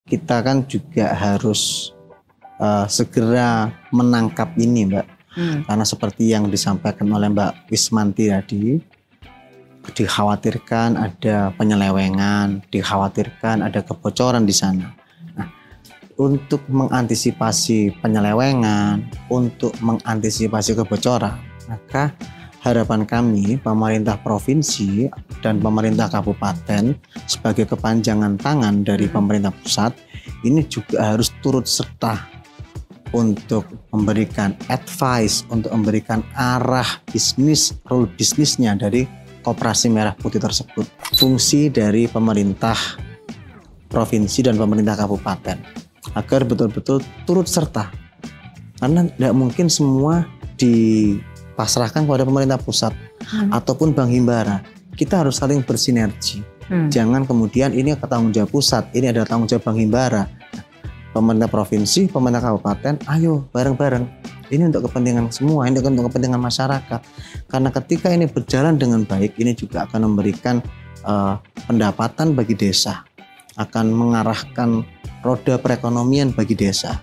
kita kan juga harus segera menangkap ini, Mbak. Karena seperti yang disampaikan oleh Mbak Wismanti tadi, dikhawatirkan ada penyelewengan, dikhawatirkan ada kebocoran di sana. Nah, untuk mengantisipasi penyelewengan, untuk mengantisipasi kebocoran, maka harapan kami pemerintah provinsi dan pemerintah kabupaten sebagai kepanjangan tangan dari pemerintah pusat ini juga harus turut serta untuk memberikan advice, untuk memberikan arah bisnis, rule bisnisnya dari Koperasi Merah Putih tersebut. Fungsi dari pemerintah provinsi dan pemerintah kabupaten agar betul-betul turut serta, karena tidak mungkin semua dipasrahkan kepada pemerintah pusat ataupun Bank Himbara. Kita harus saling bersinergi. Jangan kemudian ini tanggung jawab pusat, ini adalah tanggung jawab Bank Himbara. Pemerintah provinsi, pemerintah kabupaten, ayo bareng-bareng. Ini untuk kepentingan semua, ini untuk kepentingan masyarakat. Karena ketika ini berjalan dengan baik, ini juga akan memberikan pendapatan bagi desa, akan mengarahkan roda perekonomian bagi desa.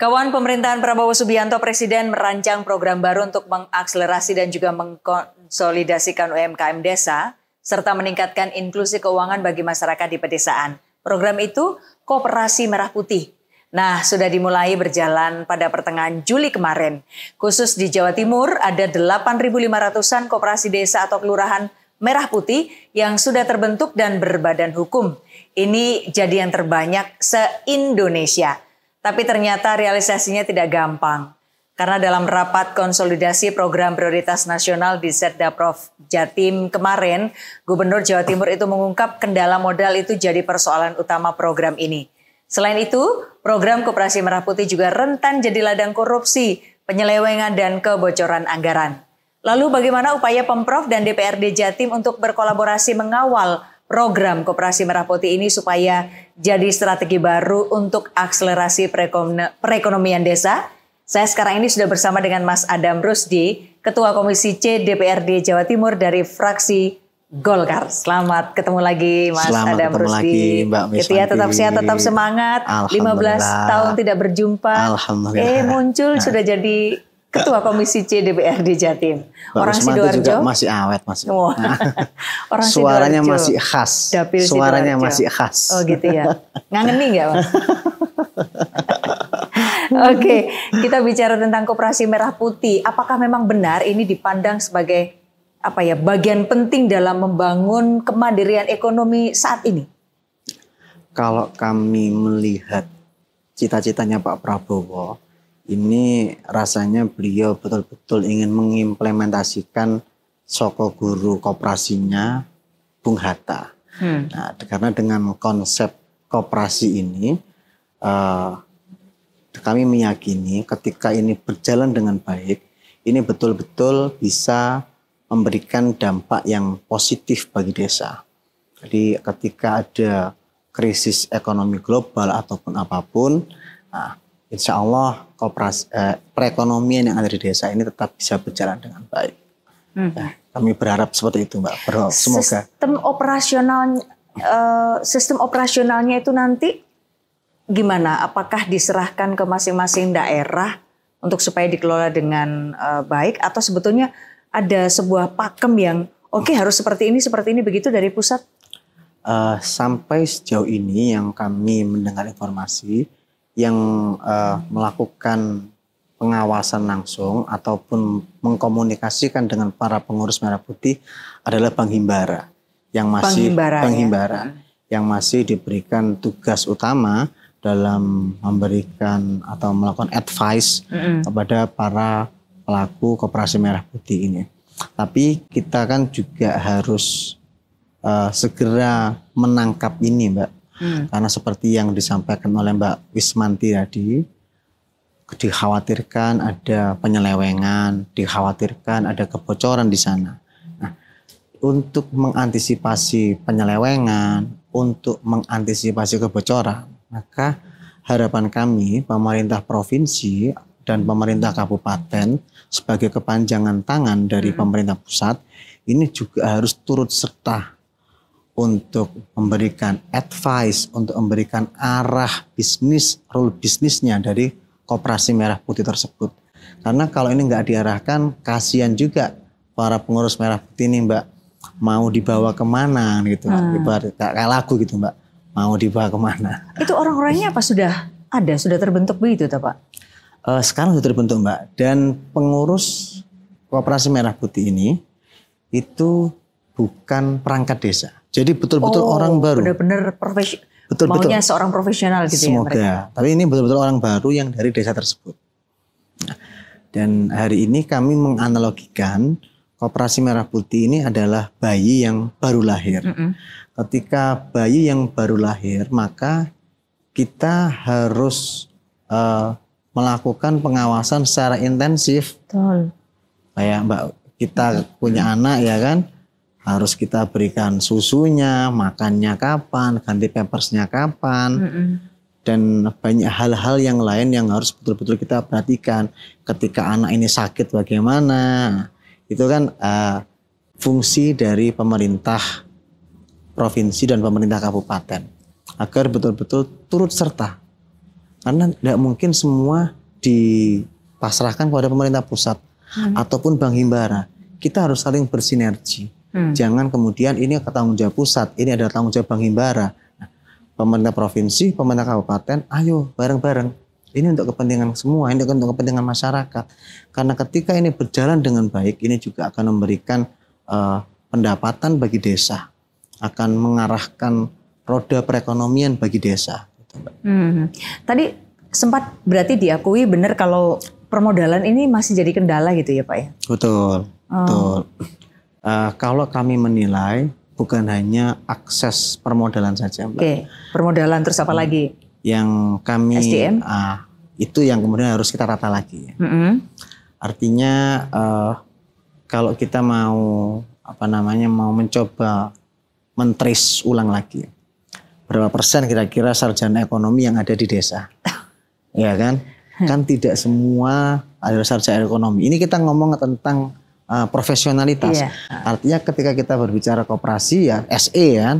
Kawan pemerintahan Prabowo Subianto, Presiden merancang program baru untuk mengakselerasi dan juga mengkonsolidasikan UMKM desa, serta meningkatkan inklusi keuangan bagi masyarakat di pedesaan. Program itu Koperasi Merah Putih. Nah, sudah dimulai berjalan pada pertengahan Juli kemarin. Khusus di Jawa Timur ada 8.500-an koperasi desa atau kelurahan Merah Putih yang sudah terbentuk dan berbadan hukum. Ini jadi yang terbanyak se-Indonesia. Tapi ternyata realisasinya tidak gampang. Karena dalam rapat konsolidasi program prioritas nasional di Setdaprov Jatim kemarin, Gubernur Jawa Timur itu mengungkap kendala modal itu jadi persoalan utama program ini. Selain itu, program Koperasi Merah Putih juga rentan jadi ladang korupsi, penyelewengan dan kebocoran anggaran. Lalu bagaimana upaya Pemprov dan DPRD Jatim untuk berkolaborasi mengawal program Koperasi Merah Putih ini supaya jadi strategi baru untuk akselerasi perekonomian desa? Saya sekarang ini sudah bersama dengan Mas Adam Rusdi, Ketua Komisi C DPRD Jawa Timur dari fraksi Golkar. Selamat ketemu lagi Mas Adam Rusdi. Mbak gitu ya, tetap sehat, tetap semangat. 15 tahun tidak berjumpa. Alhamdulillah. Muncul sudah jadi Ketua Komisi C DPRD Jatim. Orang Sidoarjo juga masih awet, masih. Orang suaranya Sidoarjo masih khas. Dapil suaranya Sidoarjo masih khas. Oh gitu ya. Ngangeni nggak Mas? Oke, kita bicara tentang Koperasi Merah Putih. Apakah memang benar ini dipandang sebagai bagian penting dalam membangun kemandirian ekonomi saat ini? Kalau kami melihat cita-citanya Pak Prabowo, ini rasanya beliau betul-betul ingin mengimplementasikan Soko Guru Koperasinya Bung Hatta. Nah, karena dengan konsep koperasi ini, kami meyakini ketika ini berjalan dengan baik, ini betul-betul bisa memberikan dampak yang positif bagi desa. Jadi ketika ada krisis ekonomi global ataupun apapun, nah, insya Allah perekonomian yang ada di desa ini tetap bisa berjalan dengan baik. Nah, kami berharap seperti itu, Mbak. Semoga. Sistem operasionalnya itu nanti gimana? Apakah diserahkan ke masing-masing daerah untuk supaya dikelola dengan baik, atau sebetulnya ada sebuah pakem yang harus seperti ini begitu dari pusat? Sampai sejauh ini yang kami mendengar informasi yang melakukan pengawasan langsung ataupun mengkomunikasikan dengan para pengurus Merah Putih adalah Bank Himbara yang masih diberikan tugas utama dalam memberikan atau melakukan advice kepada para pelaku Koperasi Merah Putih ini. Tapi kita kan juga harus segera menangkap ini, Mbak. Karena seperti yang disampaikan oleh Mbak Wismanti tadi, dikhawatirkan ada penyelewengan, dikhawatirkan ada kebocoran di sana. Nah, untuk mengantisipasi penyelewengan, untuk mengantisipasi kebocoran, maka harapan kami pemerintah provinsi dan pemerintah kabupaten sebagai kepanjangan tangan dari pemerintah pusat ini juga harus turut serta untuk memberikan advice, untuk memberikan arah bisnis, rule bisnisnya dari Koperasi Merah Putih tersebut. Karena kalau ini nggak diarahkan, kasihan juga para pengurus Merah Putih ini, Mbak, mau dibawa kemana gitu, ibarat kayak lagu gitu, Mbak, mau dibawa kemana. Itu orang-orangnya apa sudah ada, sudah terbentuk begitu, Pak? Sekarang sudah terbentuk, Mbak, dan pengurus Koperasi Merah Putih ini itu bukan perangkat desa. Jadi betul-betul orang baru. Benar-benar maunya seorang profesional gitu. Semoga. Ya mereka. Tapi ini betul-betul orang baru yang dari desa tersebut. Nah, dan hari ini kami menganalogikan Koperasi Merah Putih ini adalah bayi yang baru lahir. Ketika bayi yang baru lahir, maka kita harus melakukan pengawasan secara intensif. Betul. Kayak Mbak, kita punya anak ya kan, harus kita berikan susunya, makannya kapan, ganti pampersnya kapan, dan banyak hal-hal yang lain yang harus betul-betul kita perhatikan. Ketika anak ini sakit bagaimana, itu kan fungsi dari pemerintah provinsi dan pemerintah kabupaten agar betul-betul turut serta. Karena tidak mungkin semua dipasrahkan kepada pemerintah pusat ataupun Bank Himbara. Kita harus saling bersinergi. Jangan kemudian ini tanggung jawab pusat, ini adalah tanggung jawab Bank Himbara. Nah, pemerintah provinsi, pemerintah kabupaten, ayo bareng-bareng. Ini untuk kepentingan semua, ini untuk kepentingan masyarakat. Karena ketika ini berjalan dengan baik, ini juga akan memberikan pendapatan bagi desa, akan mengarahkan roda perekonomian bagi desa. Tadi sempat berarti diakui benar kalau permodalan ini masih jadi kendala gitu ya Pak ya? Betul, betul. Kalau kami menilai bukan hanya akses permodalan saja, Mbak. Oke, permodalan terus apa lagi? Yang kami SDM? Itu yang kemudian harus kita tata lagi. Artinya kalau kita mau mau mencoba men-trace ulang lagi, berapa persen kira-kira sarjana ekonomi yang ada di desa, ya kan? Kan tidak semua ada sarjana ekonomi. Ini kita ngomong tentang profesionalitas. Artinya ketika kita berbicara koperasi ya SE kan.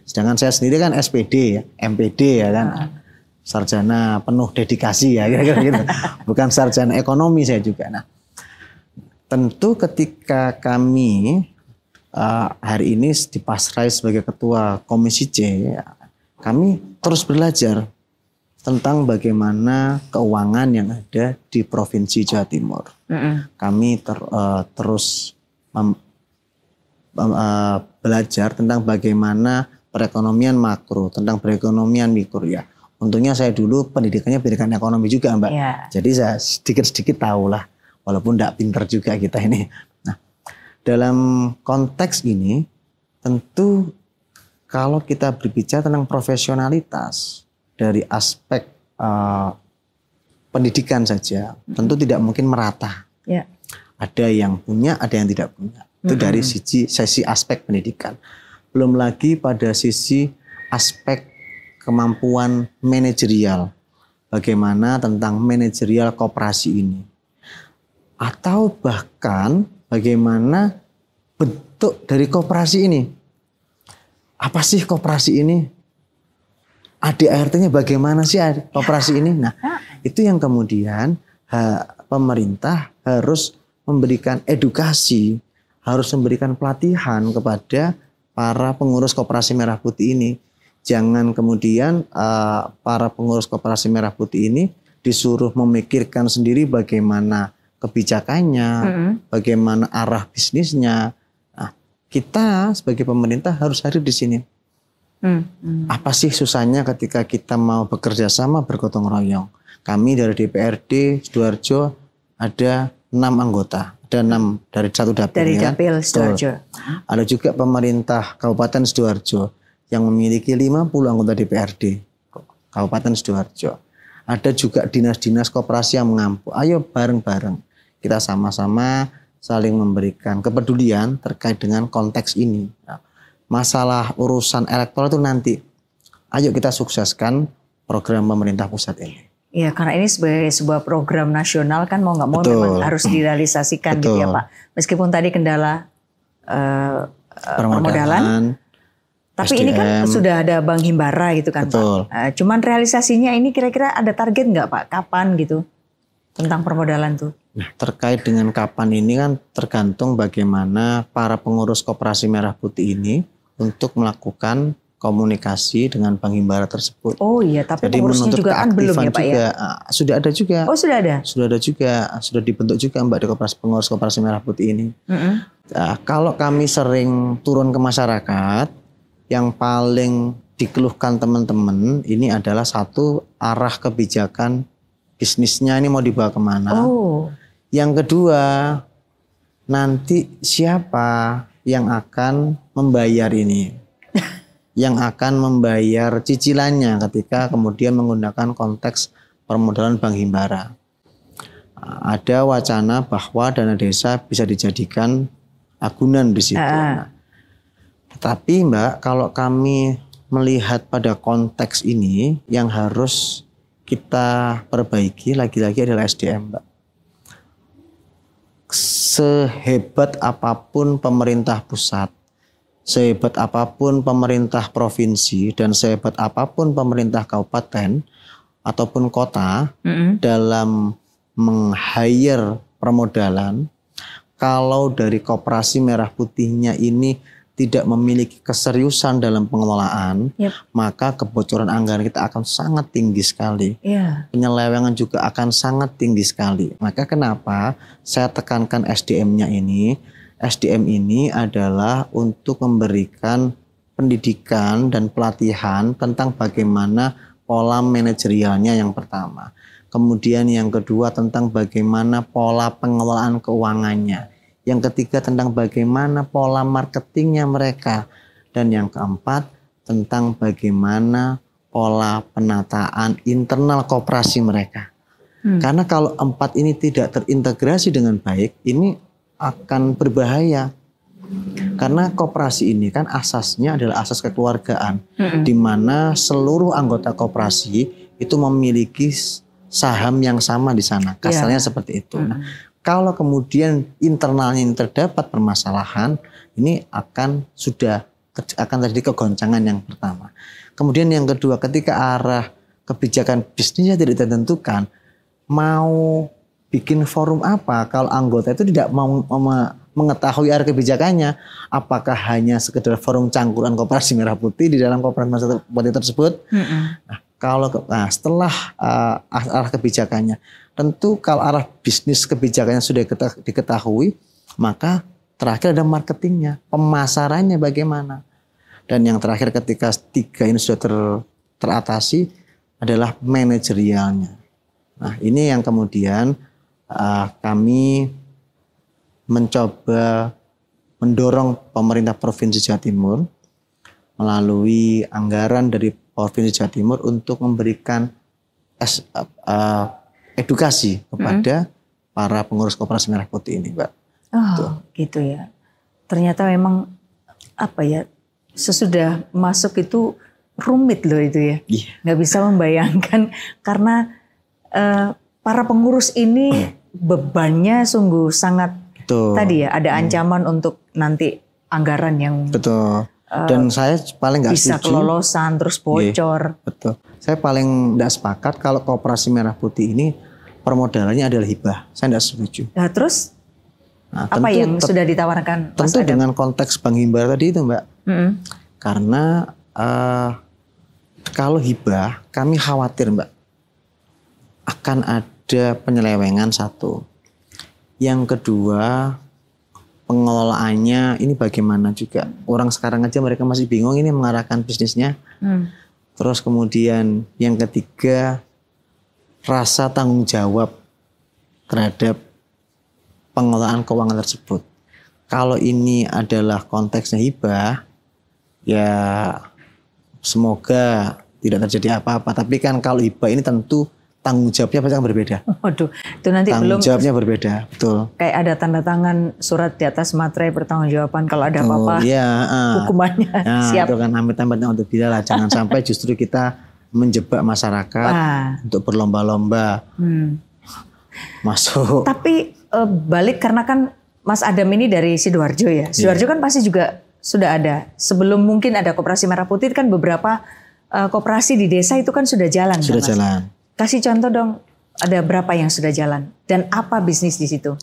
Sedangkan saya sendiri kan SPD ya, MPD ya kan. Sarjana penuh dedikasi ya kira-kira gitu. Bukan sarjana ekonomi saya juga. Nah, tentu ketika kami hari ini dipasrai sebagai ketua Komisi C, kami terus belajar tentang belajar keuangan yang ada di Provinsi Jawa Timur. Kami terus belajar tentang bagaimana perekonomian makro, tentang perekonomian mikro ya. Untungnya saya dulu pendidikannya pendidikan ekonomi juga, Mbak. Jadi saya sedikit-sedikit tahu lah, walaupun tidak pinter juga kita ini. Nah, dalam konteks ini tentu kalau kita berbicara tentang profesionalitas dari aspek pendidikan saja, tentu tidak mungkin merata. Ada yang punya, ada yang tidak punya. Itu dari sisi aspek pendidikan. Belum lagi pada sisi aspek kemampuan manajerial. Bagaimana tentang manajerial koperasi ini. Atau bahkan bagaimana bentuk dari koperasi ini. Apa sih koperasi ini? ADART-nya bagaimana sih koperasi ini? Nah, itu yang kemudian pemerintah harus memberikan edukasi, harus memberikan pelatihan kepada para pengurus Koperasi Merah Putih ini. Jangan kemudian para pengurus Koperasi Merah Putih ini disuruh memikirkan sendiri bagaimana kebijakannya, bagaimana arah bisnisnya. Nah, kita sebagai pemerintah harus hadir di sini. Apa sih susahnya ketika kita mau bekerja sama bergotong royong? Kami dari DPRD Sidoarjo ada 6 anggota, ada 6 dari satu dapil. Dari dapil Sidoarjo. Ada juga pemerintah Kabupaten Sidoarjo yang memiliki 50 anggota DPRD Kabupaten Sidoarjo. Ada juga dinas-dinas koperasi yang mengampu. Ayo bareng-bareng kita sama-sama saling memberikan kepedulian terkait dengan konteks ini. Nah, masalah urusan elektoral itu nanti. Ayo kita sukseskan program pemerintah pusat ini. Ya, karena ini sebagai sebuah program nasional kan mau nggak mau memang harus direalisasikan gitu ya Pak. Meskipun tadi kendala permodalan, Tapi ini kan sudah ada Bank Himbara gitu kan, betul. Pak. Cuman realisasinya ini kira-kira ada target nggak Pak? Kapan gitu tentang permodalan tuh? Nah, terkait dengan kapan ini kan tergantung bagaimana para pengurus Koperasi Merah Putih ini untuk melakukan komunikasi dengan Bank Himbara tersebut. Oh iya, tapi jadi pengurusnya juga kan belum ya Pak juga, ya? Sudah ada juga. Oh sudah ada? Sudah ada juga, sudah dibentuk juga Mbak di pengurus Koperasi Merah Putih ini. Kalau kami sering turun ke masyarakat, yang paling dikeluhkan teman-teman ini adalah satu, arah kebijakan bisnisnya ini mau dibawa kemana. Oh. Yang kedua, nanti siapa yang akan membayar ini? Yang akan membayar cicilannya ketika kemudian menggunakan konteks permodalan Bank Himbara. Ada wacana bahwa dana desa bisa dijadikan agunan di situ. Tapi Mbak, kalau kami melihat pada konteks ini, yang harus kita perbaiki lagi-lagi adalah SDM, Mbak. Sehebat apapun pemerintah pusat, sehebat apapun pemerintah provinsi, dan sehebat apapun pemerintah kabupaten ataupun kota dalam meng-hire permodalan, kalau dari Koperasi Merah Putihnya ini tidak memiliki keseriusan dalam pengelolaan, maka kebocoran anggaran kita akan sangat tinggi sekali. Penyelewengan juga akan sangat tinggi sekali. Maka kenapa saya tekankan SDM-nya ini? SDM ini adalah untuk memberikan pendidikan dan pelatihan tentang bagaimana pola manajerialnya yang pertama. Kemudian yang kedua tentang bagaimana pola pengelolaan keuangannya. Yang ketiga tentang bagaimana pola marketingnya mereka. Dan yang keempat tentang bagaimana pola penataan internal koperasi mereka. Karena kalau empat ini tidak terintegrasi dengan baik, ini akan berbahaya. Karena koperasi ini kan asasnya adalah asas kekeluargaan, di mana seluruh anggota koperasi itu memiliki saham yang sama di sana. Kasarnya seperti itu. Nah, kalau kemudian internalnya ini terdapat permasalahan, ini akan terjadi kegoncangan yang pertama. Kemudian yang kedua, ketika arah kebijakan bisnisnya tidak ditentukan, mau bikin forum apa kalau anggota itu tidak mau mengetahui arah kebijakannya, apakah hanya sekedar forum cangkuran Koperasi Merah Putih di dalam Koperasi Merah Putih tersebut. Nah, setelah arah kebijakannya, tentu kalau arah bisnis kebijakannya sudah diketahui, maka terakhir ada marketingnya, pemasarannya bagaimana. Dan yang terakhir ketika tiga ini sudah teratasi adalah manajerialnya. Nah, ini yang kemudian kami mencoba mendorong pemerintah Provinsi Jawa Timur melalui anggaran dari Provinsi Jawa Timur untuk memberikan edukasi kepada para pengurus Koperasi Merah Putih ini, Mbak. Oh, gitu ya. Ternyata memang sesudah masuk itu rumit loh itu ya. Nggak bisa membayangkan karena para pengurus ini bebannya sungguh sangat tadi ya, ada ancaman untuk nanti anggaran yang dan saya paling nggak bisa setuju, kelolosan terus bocor. Saya paling nggak sepakat kalau Koperasi Merah Putih ini permodalannya adalah hibah. Saya nggak setuju. Nah, terus apa yang sudah ditawarkan Mas Tentu Adam? dengan konteks Bank Himbara tadi itu, Mbak. Karena kalau hibah kami khawatir, Mbak, akan ada penyelewengan satu. Yang kedua, pengelolaannya ini bagaimana juga. Orang sekarang aja mereka masih bingung ini mengarahkan bisnisnya. Terus kemudian yang ketiga, rasa tanggung jawab terhadap pengelolaan keuangan tersebut. Kalau ini adalah konteksnya hibah, ya semoga tidak terjadi apa-apa. Tapi kan kalau hibah ini tentu tanggung jawabnya pasti akan berbeda. Waduh, itu nanti tanggung jawabnya berbeda, betul. Kayak ada tanda tangan surat di atas materai pertanggungjawaban kalau ada apa-apa. Hukumannya siap. Itu kan amit-amitnya untuk tidak lah. Jangan sampai justru kita menjebak masyarakat untuk berlomba-lomba masuk. Tapi balik karena kan Mas Adam ini dari Sidoarjo ya. Sidoarjo kan pasti juga sudah ada. Sebelum mungkin ada Koperasi Merah Putih kan beberapa koperasi di desa itu kan sudah jalan. Sudah kan, Mas? jalan. Kasih contoh dong, ada berapa yang sudah jalan dan apa bisnis di situ?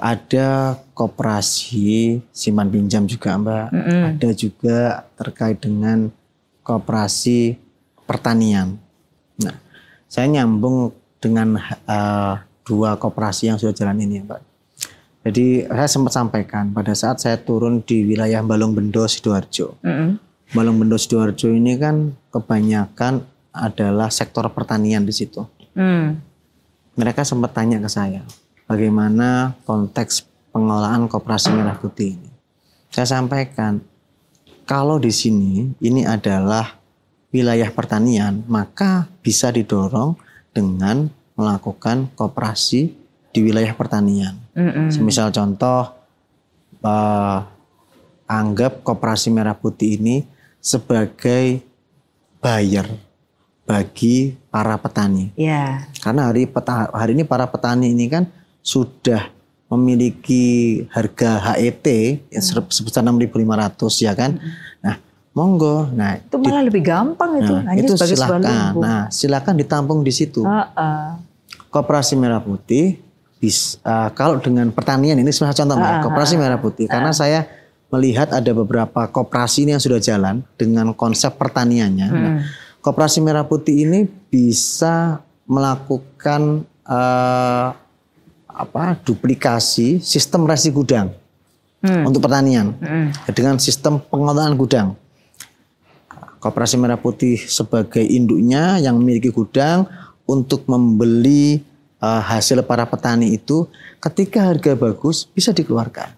Ada koperasi simpan pinjam juga Mbak. Ada juga terkait dengan koperasi pertanian. Nah, saya nyambung dengan dua koperasi yang sudah jalan ini Mbak. Jadi saya sempat sampaikan pada saat saya turun di wilayah Balongbendo, Sidoarjo. Balongbendo, Sidoarjo ini kan kebanyakan adalah sektor pertanian di situ. Mereka sempat tanya ke saya, bagaimana konteks pengelolaan Koperasi Merah Putih ini. Saya sampaikan, kalau di sini ini adalah wilayah pertanian, maka bisa didorong dengan melakukan koperasi di wilayah pertanian. Semisal contoh, anggap Koperasi Merah Putih ini sebagai buyer bagi para petani. Ya. Karena hari ini para petani ini kan sudah memiliki harga HET yang sebesar 6.500 ya kan. Nah, monggo. Nah, itu malah lebih gampang itu. Nah, itu silakan. Nah, silakan ditampung di situ. Koperasi Merah Putih kalau dengan pertanian ini sebenarnya contoh Koperasi Merah Putih karena saya melihat ada beberapa koperasi ini yang sudah jalan dengan konsep pertaniannya. Nah, Koperasi Merah Putih ini bisa melakukan duplikasi sistem resi gudang untuk pertanian dengan sistem pengelolaan gudang. Koperasi Merah Putih sebagai induknya yang memiliki gudang untuk membeli hasil para petani itu ketika harga bagus bisa dikeluarkan.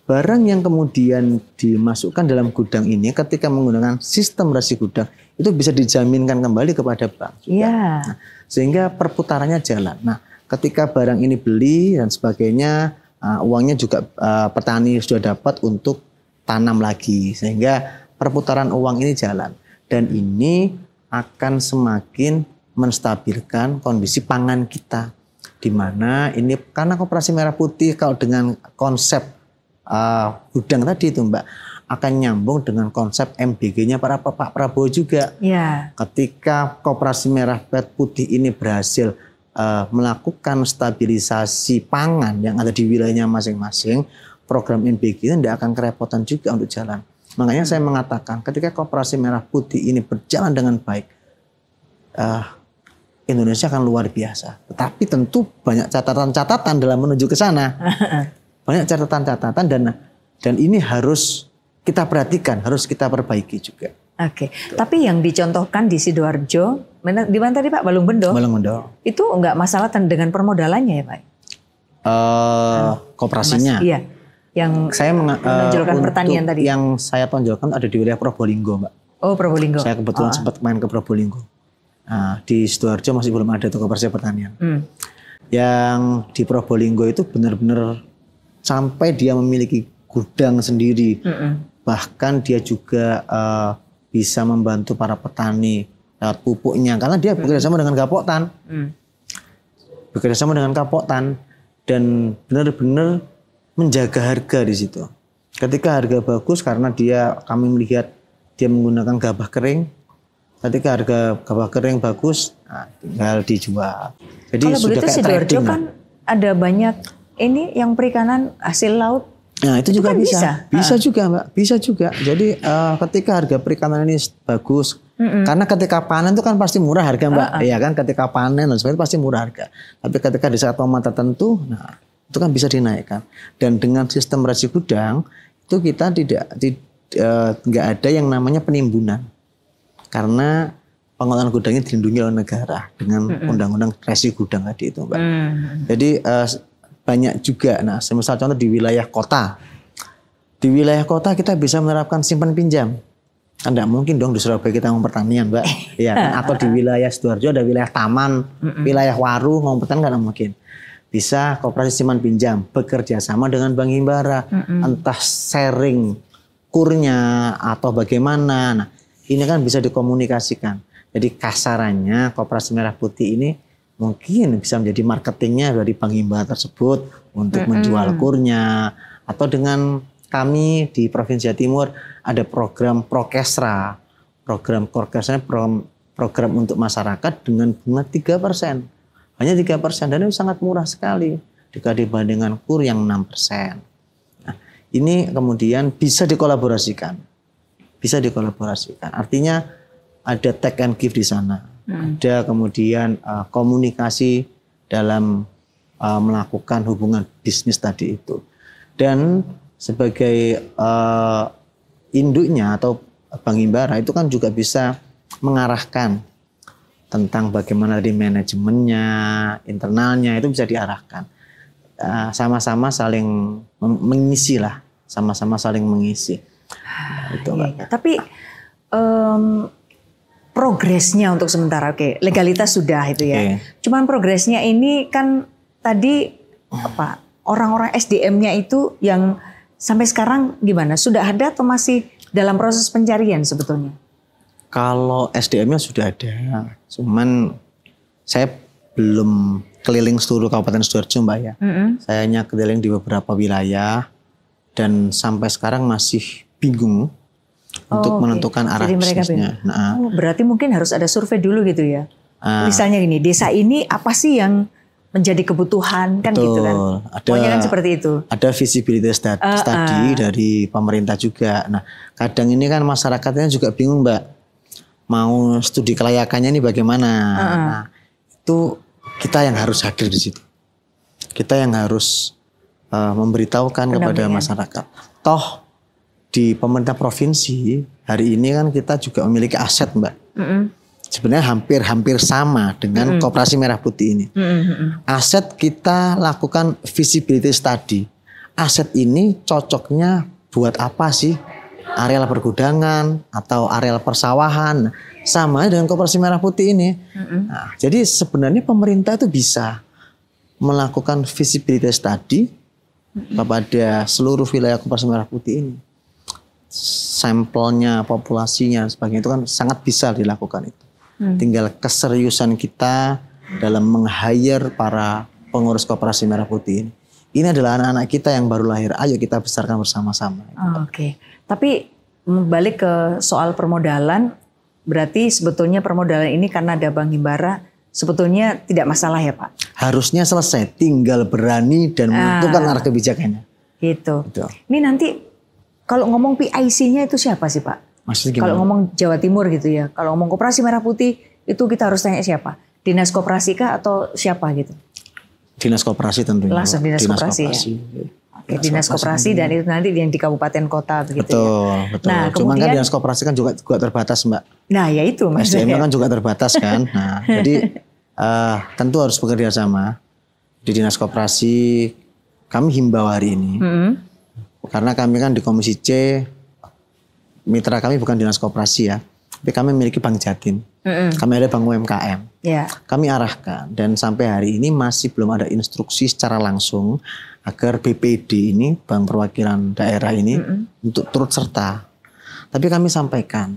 Barang yang kemudian dimasukkan dalam gudang ini ketika menggunakan sistem resi gudang itu bisa dijaminkan kembali kepada bank. Nah, sehingga perputarannya jalan. Nah, ketika barang ini beli dan sebagainya, uangnya juga petani sudah dapat untuk tanam lagi. Sehingga perputaran uang ini jalan. Dan ini akan semakin menstabilkan kondisi pangan kita. Di mana ini karena Koperasi Merah Putih kalau dengan konsep gudang tadi itu Mbak akan nyambung dengan konsep MBG-nya Pak Prabowo juga. Ketika Koperasi Merah Putih ini berhasil melakukan stabilisasi pangan yang ada di wilayahnya masing-masing, program MBG itu tidak akan kerepotan juga untuk jalan. Makanya saya mengatakan ketika Koperasi Merah Putih ini berjalan dengan baik, Indonesia akan luar biasa. Tetapi tentu banyak catatan-catatan dalam menuju ke sana. Banyak catatan-catatan dan ini harus kita perhatikan, harus kita perbaiki juga. Oke. Tapi yang dicontohkan di Sidoarjo, di mana tadi Pak? Balongbendo? Balongbendo. Itu enggak masalah dengan permodalannya ya Pak? Koperasinya? Iya. Yang saya menonjolkan pertanian tadi. Yang saya tonjolkan ada di wilayah Probolinggo Mbak. Oh Probolinggo. Saya kebetulan sempat main ke Probolinggo. Nah, di Sidoarjo masih belum ada tuh koperasi pertanian. Yang di Probolinggo itu benar-benar sampai dia memiliki gudang sendiri. Bahkan dia juga bisa membantu para petani lewat pupuknya. Karena dia bekerjasama dengan Gapoktan. Bekerjasama dengan Gapoktan. Dan benar-benar menjaga harga di situ. Ketika harga bagus karena kami melihat dia menggunakan gabah kering. Ketika harga gabah kering bagus, tinggal dijual. Jadi kalau sudah begitu kayak Sidoarjo trading kan ada banyak ini yang perikanan hasil laut. Nah itu juga kan bisa juga Mbak, bisa juga. Jadi ketika harga perikanan ini bagus, karena ketika panen itu kan pasti murah harga Mbak, ya kan? Ketika panen dan sebagainya pasti murah harga. Tapi ketika di saat momen tertentu, nah itu kan bisa dinaikkan. Dan dengan sistem resi gudang itu kita nggak ada yang namanya penimbunan, karena pengelolaan gudangnya dilindungi oleh negara dengan undang-undang resi gudang tadi itu Mbak. Jadi banyak juga. Nah, semisal contoh di wilayah kota. Di wilayah kota kita bisa menerapkan simpan pinjam. Kan tidak mungkin dong di Surabaya kita ngomong pertanian, Mbak. Iya kan? Atau di wilayah Sidoarjo ada wilayah taman, wilayah waru ngomong pertanian kan mungkin. Bisa koperasi simpan pinjam bekerja sama dengan Bank Himbara, entah sharing kurnya atau bagaimana. Nah, ini kan bisa dikomunikasikan. Jadi kasarannya Koperasi Merah Putih ini mungkin bisa menjadi marketingnya dari Bank Himbara tersebut untuk menjual kurnya, atau dengan kami di Provinsi Jawa Timur ada program Prokesra. Program Prokesra program untuk masyarakat dengan bunga 3%. Hanya 3%, dan itu sangat murah sekali jika dibandingkan KUR yang 6%. Nah, ini kemudian bisa dikolaborasikan. Bisa dikolaborasikan. Artinya ada take and give di sana. Ada kemudian komunikasi dalam melakukan hubungan bisnis tadi itu. Dan sebagai induknya atau Bank Himbara itu kan juga bisa mengarahkan tentang bagaimana di manajemennya, internalnya itu bisa diarahkan. Sama-sama saling mengisi lah, sama-sama saling mengisi. Itu, iya. Tapi progresnya untuk sementara, oke, legalitas sudah itu ya. Cuman progresnya ini kan tadi apa? Orang-orang SDM-nya itu yang sampai sekarang gimana? Sudah ada atau masih dalam proses pencarian sebetulnya? Kalau SDM-nya sudah ada, cuman saya belum keliling seluruh Kabupaten Sidoarjo, Mbak ya. Saya hanya keliling di beberapa wilayah dan sampai sekarang masih bingung untuk menentukan arah bisnisnya. Nah, berarti mungkin harus ada survei dulu gitu ya. Misalnya gini, desa ini apa sih yang menjadi kebutuhan kan gitu kan? Pokoknya kan seperti itu. Ada visibility study dari pemerintah juga. Nah, kadang ini kan masyarakatnya juga bingung, Mbak. Mau studi kelayakannya ini bagaimana? Nah, itu kita yang harus hadir di situ. Kita yang harus memberitahukan kepada masyarakat. Toh di pemerintah provinsi hari ini kan kita juga memiliki aset, Mbak. Sebenarnya hampir sama dengan Koperasi Merah Putih ini. Aset kita lakukan visibility study. Aset ini cocoknya buat apa sih? Areal pergudangan atau areal persawahan, sama dengan Koperasi Merah Putih ini. Nah, jadi sebenarnya pemerintah itu bisa melakukan visibility study kepada seluruh wilayah Koperasi Merah Putih ini. Sampelnya, populasinya, sebagainya itu kan sangat bisa dilakukan itu. Tinggal keseriusan kita dalam meng-hire para pengurus Koperasi Merah Putih ini. Ini adalah anak-anak kita yang baru lahir. Ayo kita besarkan bersama-sama. Oke. Tapi balik ke soal permodalan, berarti sebetulnya permodalan ini karena ada Bank Himbara sebetulnya tidak masalah ya Pak? Harusnya selesai, tinggal berani dan menentukan arah kebijakannya. Gitu. Ini nanti kalau ngomong PIC-nya itu siapa sih Pak? Maksudnya gimana? Kalau ngomong Jawa Timur gitu ya, kalau ngomong Koperasi Merah Putih itu kita harus tanya siapa? Dinas Koperasi kah atau siapa gitu? Dinas Koperasi tentunya. Langsung Dinas Koperasi ya. Oke, Dinas Koperasi dan itu nanti yang di kabupaten kota begitu ya. Betul. Nah, cuma kemudian, kan Dinas Koperasi kan juga terbatas, Mbak. Nah, ya itu maksudnya. SDM kan juga terbatas kan. Nah, jadi tentu harus bekerja sama. Di Dinas Koperasi kami himbau hari ini. Karena kami kan di Komisi C, mitra kami bukan Dinas Koperasi ya. Tapi kami memiliki Bank Jatim. Kami ada Bank UMKM. Kami arahkan dan sampai hari ini masih belum ada instruksi secara langsung agar BPD ini, Bank Perwakilan Daerah ini untuk turut serta. Tapi kami sampaikan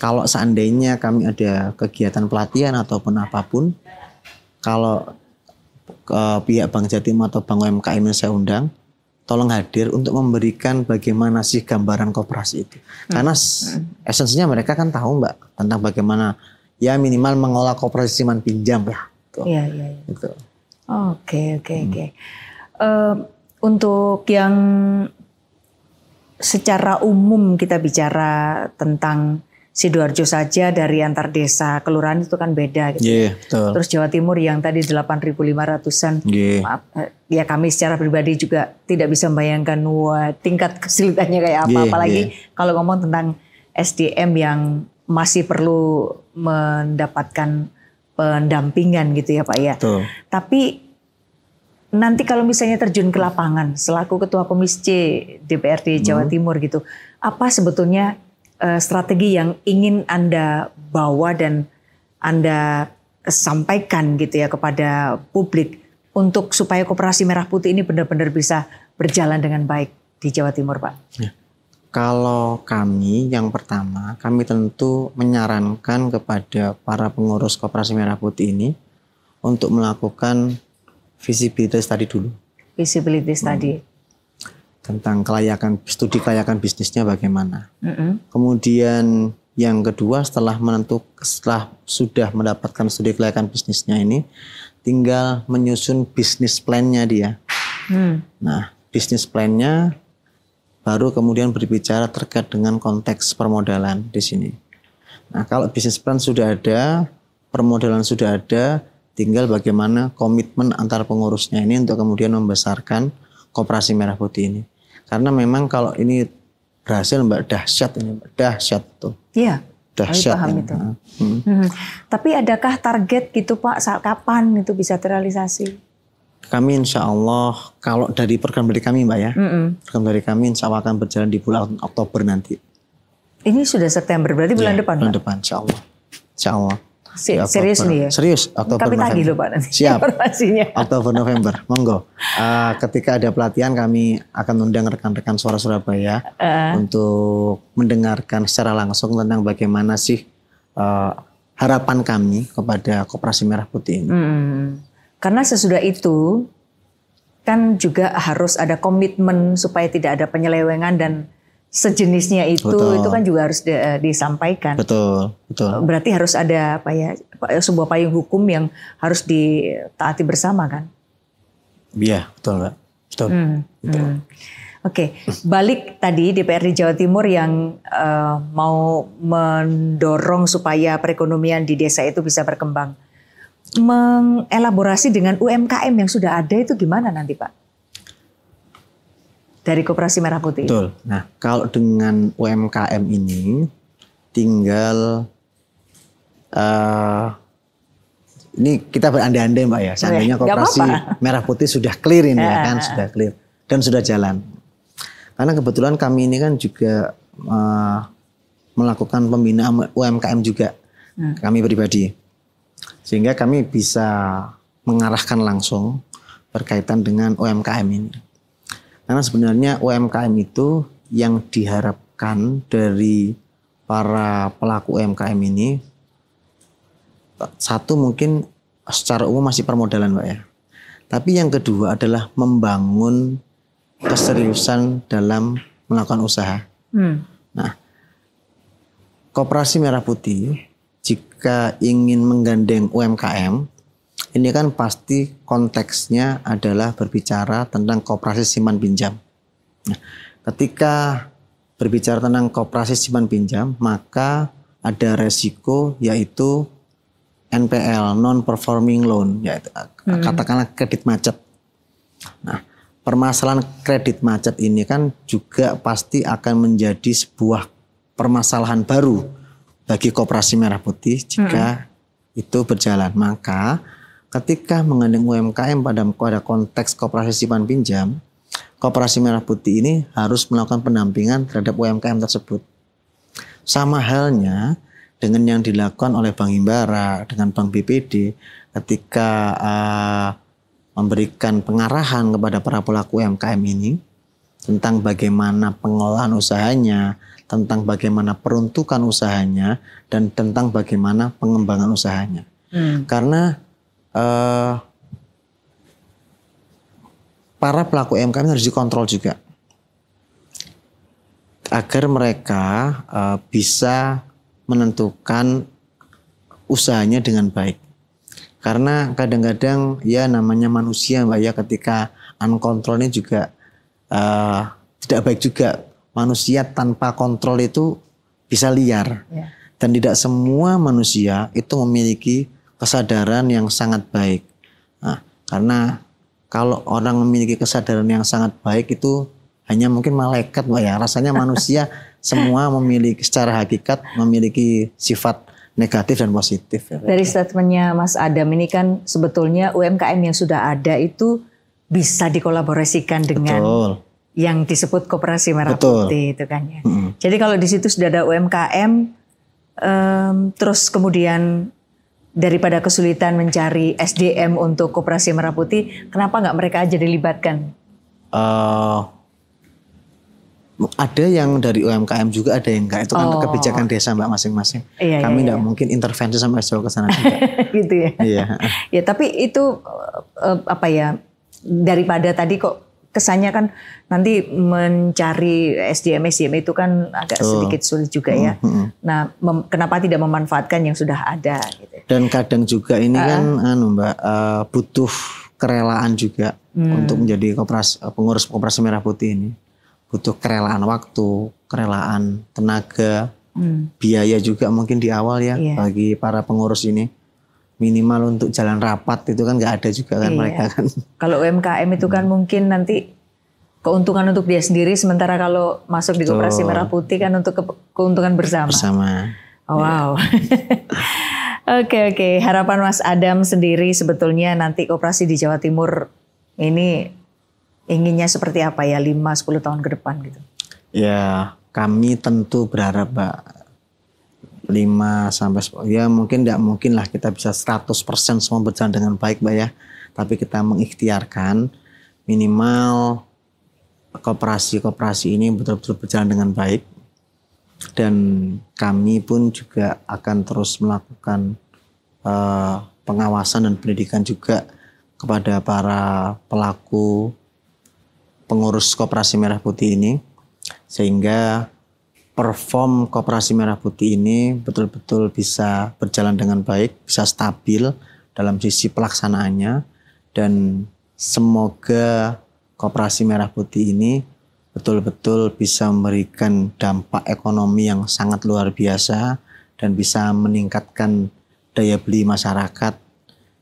kalau seandainya kami ada kegiatan pelatihan ataupun apapun, kalau pihak Bank Jatim atau Bank UMKM ini saya undang, tolong hadir untuk memberikan bagaimana sih gambaran koperasi itu. Karena esensinya mereka kan tahu Mbak tentang bagaimana ya minimal mengolah koperasi simpan pinjam lah. Iya. Gitu. Oke. Untuk yang secara umum kita bicara tentang Sidoarjo saja dari antar desa kelurahan itu kan beda gitu. Betul. Terus Jawa Timur yang tadi 8.500-an. Maaf, ya kami secara pribadi juga tidak bisa membayangkan tingkat kesulitannya kayak apa. Apalagi kalau ngomong tentang SDM yang masih perlu mendapatkan pendampingan gitu ya Pak ya. Betul. Tapi nanti kalau misalnya terjun ke lapangan selaku Ketua Komisi C DPRD Jawa Timur gitu, apa sebetulnya strategi yang ingin Anda bawa dan Anda sampaikan gitu ya kepada publik untuk supaya Koperasi Merah Putih ini benar-benar bisa berjalan dengan baik di Jawa Timur, Pak? Ya. Kalau kami yang pertama, kami tentu menyarankan kepada para pengurus Koperasi Merah Putih ini untuk melakukan visibility study dulu. Visibility study. tentang studi kelayakan bisnisnya bagaimana. Kemudian yang kedua setelah sudah mendapatkan studi kelayakan bisnisnya ini, tinggal menyusun bisnis plan-nya dia. Nah, bisnis plan-nya baru kemudian berbicara terkait dengan konteks permodalan di sini. Nah, kalau bisnis plan sudah ada, permodalan sudah ada, tinggal bagaimana komitmen antar pengurusnya ini untuk kemudian membesarkan Koperasi Merah Putih ini. Karena memang kalau ini berhasil Mbak, dahsyat tuh. Iya, dahsyat paham itu. Tapi adakah target gitu Pak, saat kapan itu bisa terrealisasi? Kami insya Allah, kalau dari program dari kami Mbak ya, program dari kami insya Allah akan berjalan di bulan Oktober nanti. Ini sudah September, berarti bulan depan bulan Pak? Depan insya Allah. Insya Allah. Serius nih ya? Serius, Oktober Kami November. tagih loh Pak nanti. Siap. Informasinya. Oktober November, monggo. Ketika ada pelatihan kami akan undang rekan-rekan Suara Surabaya untuk mendengarkan secara langsung tentang bagaimana sih harapan kami kepada Koperasi Merah Putih ini. Karena sesudah itu kan juga harus ada komitmen supaya tidak ada penyelewengan dan sejenisnya itu. Betul. Itu kan juga harus disampaikan. Betul. Berarti harus ada sebuah payung hukum yang harus ditaati bersama kan? Iya, betul Mbak. Betul. Oke, balik tadi DPRD Jawa Timur yang mau mendorong supaya perekonomian di desa itu bisa berkembang. Mengelaborasi dengan UMKM yang sudah ada itu gimana nanti Pak? Dari Koperasi Merah Putih. Betul. Nah, kalau dengan UMKM ini tinggal ini kita berandai-andai Mbak ya. Seandainya Koperasi Merah Putih sudah clear ini ya kan, sudah clear dan sudah jalan. Karena kebetulan kami ini kan juga melakukan pembinaan UMKM juga, kami pribadi. Sehingga kami bisa mengarahkan langsung berkaitan dengan UMKM ini. Karena sebenarnya UMKM itu yang diharapkan dari para pelaku UMKM ini, satu mungkin secara umum masih permodalan Mbak ya. Tapi yang kedua adalah membangun keseriusan dalam melakukan usaha. Nah, Koperasi Merah Putih jika ingin menggandeng UMKM, ini kan pasti konteksnya adalah berbicara tentang koperasi simpan pinjam. Nah, ketika berbicara tentang koperasi simpan pinjam, maka ada resiko yaitu NPL, non-performing loan, yaitu katakanlah kredit macet. Nah, permasalahan kredit macet ini kan juga pasti akan menjadi sebuah permasalahan baru bagi Koperasi Merah Putih jika itu berjalan. Maka ketika menggandeng UMKM pada konteks koperasi simpan pinjam, Koperasi Merah Putih ini harus melakukan pendampingan terhadap UMKM tersebut. Sama halnya dengan yang dilakukan oleh Bank Himbara, dengan Bank BPD ketika memberikan pengarahan kepada para pelaku UMKM ini tentang bagaimana pengelolaan usahanya, tentang bagaimana peruntukan usahanya, dan tentang bagaimana pengembangan usahanya. Karena para pelaku UMKM harus dikontrol juga agar mereka bisa menentukan usahanya dengan baik. Karena kadang-kadang ya namanya manusia Mbak ya, ketika uncontrol ini juga tidak baik juga. Manusia tanpa kontrol itu bisa liar. Dan tidak semua manusia itu memiliki kesadaran yang sangat baik. Nah, karena kalau orang memiliki kesadaran yang sangat baik itu hanya mungkin malaikat Mbak ya. Rasanya manusia semua memiliki, secara hakikat memiliki sifat negatif dan positif. Dari statementnya Mas Adam ini kan sebetulnya UMKM yang sudah ada itu bisa dikolaborasikan dengan yang disebut Koperasi Merah Putih itu kan ya. Jadi kalau di situ sudah ada UMKM, terus kemudian daripada kesulitan mencari SDM untuk Koperasi Merah Putih, kenapa nggak mereka aja dilibatkan? Ada yang dari UMKM juga, ada yang enggak. Itu kan kebijakan desa Mbak masing-masing. Kami enggak mungkin intervensi sampai jauh ke sana juga. Gitu ya. Iya. Ya tapi itu apa ya, daripada tadi kok kesannya kan nanti mencari SDM itu kan agak sedikit sulit juga ya. Nah, kenapa tidak memanfaatkan yang sudah ada? Gitu. Dan kadang juga ini kan, Mbak, butuh kerelaan juga untuk menjadi pengurus Koperasi Merah Putih ini. Butuh kerelaan waktu, kerelaan tenaga, biaya juga mungkin di awal ya bagi para pengurus ini. Minimal untuk jalan rapat itu kan nggak ada juga kan mereka kan. Kalau UMKM itu kan mungkin nanti keuntungan untuk dia sendiri, sementara kalau masuk di Koperasi Merah Putih kan untuk keuntungan bersama. Oh, wow. Oke. Harapan Mas Adam sendiri sebetulnya nanti koperasi di Jawa Timur ini inginnya seperti apa ya 5-10 tahun ke depan gitu? Ya, kami tentu berharap, Mbak, 5-10, ya mungkin tidak mungkin lah kita bisa 100% semua berjalan dengan baik, Mbak ya. Tapi kita mengikhtiarkan minimal koperasi ini betul-betul berjalan dengan baik. Dan kami pun juga akan terus melakukan pengawasan dan pendidikan juga kepada para pelaku pengurus Koperasi Merah Putih ini. Sehingga perform Koperasi Merah Putih ini betul-betul bisa berjalan dengan baik, bisa stabil dalam sisi pelaksanaannya, dan semoga Koperasi Merah Putih ini betul-betul bisa memberikan dampak ekonomi yang sangat luar biasa dan bisa meningkatkan daya beli masyarakat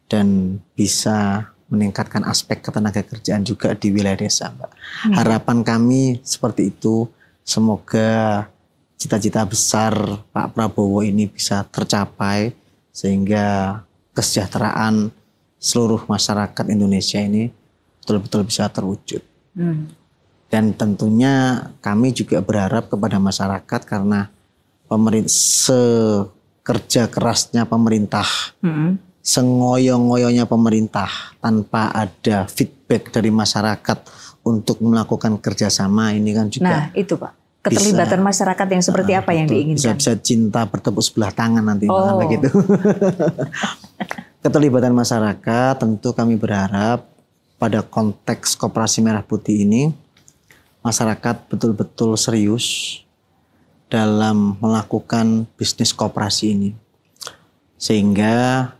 dan bisa meningkatkan aspek ketenagakerjaan juga di wilayah desa, Mbak. Harapan kami seperti itu, semoga cita-cita besar Pak Prabowo ini bisa tercapai sehingga kesejahteraan seluruh masyarakat Indonesia ini betul-betul bisa terwujud. Dan tentunya kami juga berharap kepada masyarakat karena sekerja kerasnya pemerintah, sengoyo-ngoyonya pemerintah tanpa ada feedback dari masyarakat untuk melakukan kerjasama ini kan juga. Nah itu Pak. Keterlibatan masyarakat yang seperti apa yang diinginkan? Bisa cinta bertepuk sebelah tangan nanti begitu. Keterlibatan masyarakat tentu kami berharap pada konteks Koperasi Merah Putih ini masyarakat betul-betul serius dalam melakukan bisnis koperasi ini. Sehingga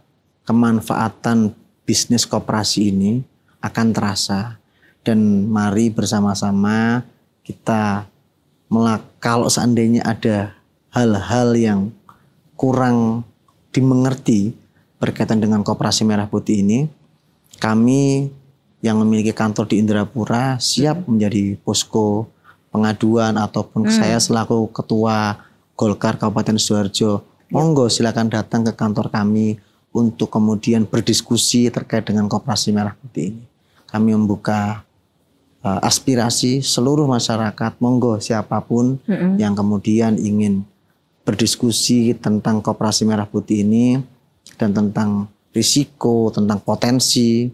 kemanfaatan bisnis koperasi ini akan terasa. Dan mari bersama-sama kita kalau seandainya ada hal-hal yang kurang dimengerti berkaitan dengan Koperasi Merah Putih ini, kami yang memiliki kantor di Indrapura siap menjadi posko pengaduan ataupun saya selaku ketua Golkar Kabupaten Sidoarjo, monggo silakan datang ke kantor kami untuk kemudian berdiskusi terkait dengan Koperasi Merah Putih ini. Kami membuka aspirasi seluruh masyarakat, monggo siapapun yang kemudian ingin berdiskusi tentang Koperasi Merah Putih ini dan tentang risiko, tentang potensi,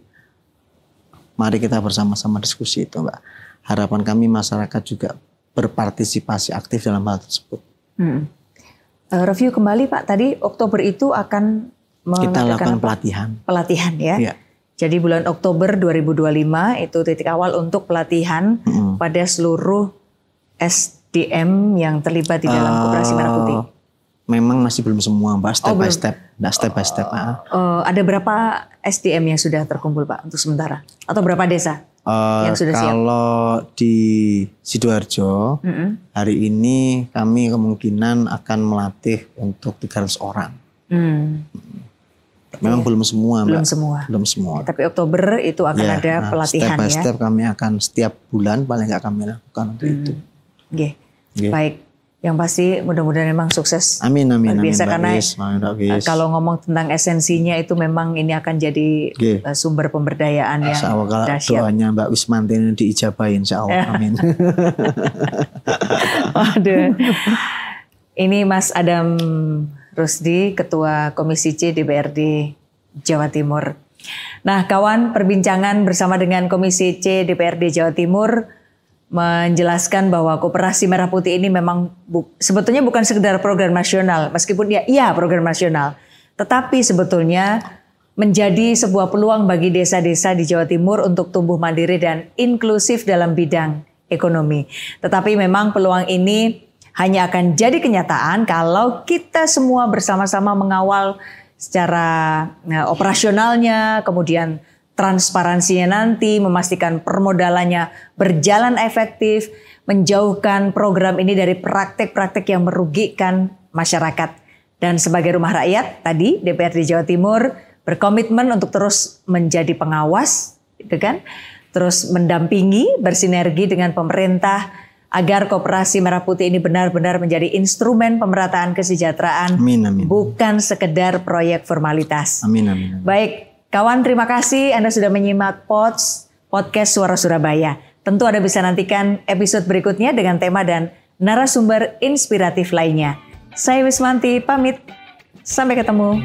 mari kita bersama-sama diskusi itu, Mbak. Harapan kami masyarakat juga berpartisipasi aktif dalam hal tersebut. Review kembali Pak, tadi Oktober itu akan kita lakukan pelatihan ya. Iya. Jadi bulan Oktober 2025 itu titik awal untuk pelatihan pada seluruh SDM yang terlibat di dalam Koperasi Merah Putih. Memang masih belum semua, Mbak, step by step. Ada berapa SDM yang sudah terkumpul, Pak, untuk sementara? Atau berapa desa yang sudah siap? Kalau di Sidoarjo, hari ini kami kemungkinan akan melatih untuk 300 orang. Memang belum semua, Mbak. Belum semua. Tapi Oktober itu akan ada pelatihan step by step kami akan setiap bulan paling nggak kami lakukan untuk itu. Baik. Yang pasti mudah-mudahan memang sukses. Amin. Biasa karena kalau ngomong tentang esensinya itu memang ini akan jadi sumber pemberdayaan yang dahsyat. Doanya Mbak Wismanti ini diijabahin, insya Allah. Amin. Waduh. Ini Mas Adam Rusdi, Ketua Komisi C DPRD Jawa Timur. Nah, kawan, perbincangan bersama dengan Komisi C DPRD Jawa Timur menjelaskan bahwa Koperasi Merah Putih ini memang sebetulnya bukan sekedar program nasional, meskipun iya program nasional, tetapi sebetulnya menjadi sebuah peluang bagi desa-desa di Jawa Timur untuk tumbuh mandiri dan inklusif dalam bidang ekonomi. Tetapi memang peluang ini hanya akan jadi kenyataan kalau kita semua bersama-sama mengawal secara operasionalnya, kemudian transparansinya nanti, memastikan permodalannya berjalan efektif, menjauhkan program ini dari praktek-praktek yang merugikan masyarakat. Dan sebagai rumah rakyat, tadi DPRD Jawa Timur berkomitmen untuk terus menjadi pengawas, gitu kan? Terus mendampingi, bersinergi dengan pemerintah agar Koperasi Merah Putih ini benar-benar menjadi instrumen pemerataan kesejahteraan, Amin, amin. bukan sekedar proyek formalitas. Amin, amin. Baik, kawan, terima kasih Anda sudah menyimak podcast Suara Surabaya. Tentu Anda bisa nantikan episode berikutnya dengan tema dan narasumber inspiratif lainnya. Saya Wismanti pamit, sampai ketemu.